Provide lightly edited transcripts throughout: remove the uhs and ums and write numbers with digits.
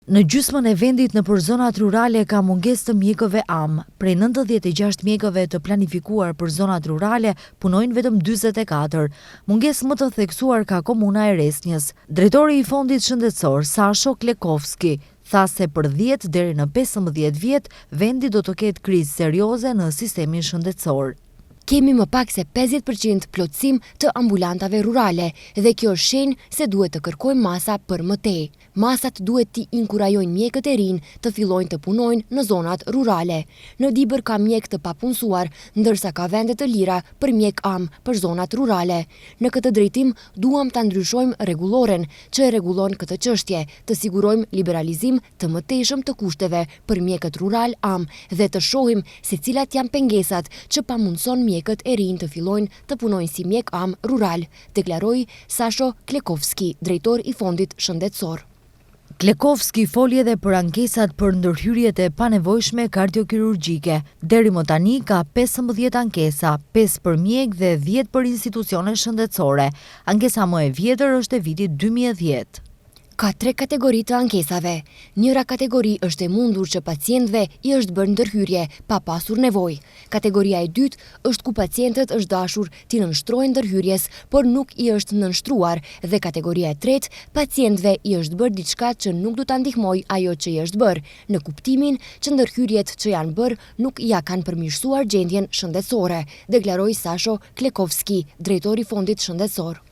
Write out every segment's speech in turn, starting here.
Në gjysmën e vendit nëpër zonat rurale ka mungesë të mjekëve am. Prej 96 mjekëve të planifikuar për zonat rurale, punojnë vetëm 44. Mungesë më të theksuar ka komuna e Resnjës. Drejtori i Fondit Shëndetësor, Sasho Klekovski, tha se për 10 deri në 15 vjet, vendi do të ketë krizë serioze në sistemin shëndetësor. Kemi më pak se 50% plotësim të ambulantave rurale dhe kjo është shenjë se duhet të kërkojmë masa për më tej. Masat duhet t'i inkurajojnë mjekët e rinj të fillojnë të punojnë në zonat rurale. Në Dibër ka mjek të papunësuar, ndërsa ka vende të lira për mjek am për zonat rurale. Në këtë drejtim duam ta ndryshojmë rregulloren që e rregullon këtë çështje, të sigurojmë liberalizim të mëtejshëm të kushteve për mjekët rural am dhe të shohim se cilat janë pengesat që pamundson mjekët e rinj të fillojnë të punojnë si mjek am rural, deklaroi Sasho Klekovski, drejtor i Fondit Shëndetësor. Klekovski foli edhe për ankesat për ndërhyrjet e panevojshme kardiokirurgjike. Deri më tani ka 15 ankesa, 5 për mjek dhe 10 për institucione shëndetësore. Ankesa më e vjetër është e vitit 2010. Ka 3 kategori të ankesave. Njëra kategori është e mundur që pacientëve i është bërë ndërhyrje pa pasur nevojë. Kategoria e dytë është ku pacientët është dashur t'i nënshtrojnë ndërhyrjes, por nuk i është nënshtruar, dhe kategoria e tretë, pacientëve i është bërë diçka që nuk do ta ndihmojë ajo që i është bërë, në kuptimin që ndërhyrjet që janë bërë nuk ja kanë përmirësuar gjendjen shëndetësore, deklaroi Sasho Klekovski, drejtori i Fondit Shëndetësor.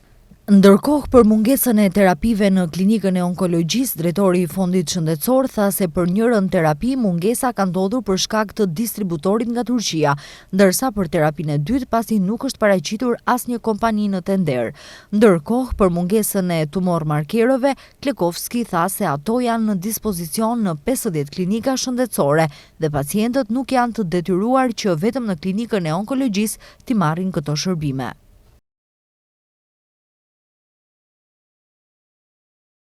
Ndërkohë, për mungesën e terapive në klinikën e onkologjisë, drejtori i Fondit Shëndetësor tha se për njërën terapi mungesa ka ndodhur për shkak të distributorit nga Turqia, ndërsa për terapinë e dytë pasi nuk është paraqitur asnjë kompani në tender. Ndërkohë, për mungesën e tumor markerëve, Klekovski tha se ato janë në dispozicion në 50 klinika shëndetësore dhe pacientët nuk janë të detyruar që vetëm në klinikën e onkologjisë t'i marrin këto shërbime.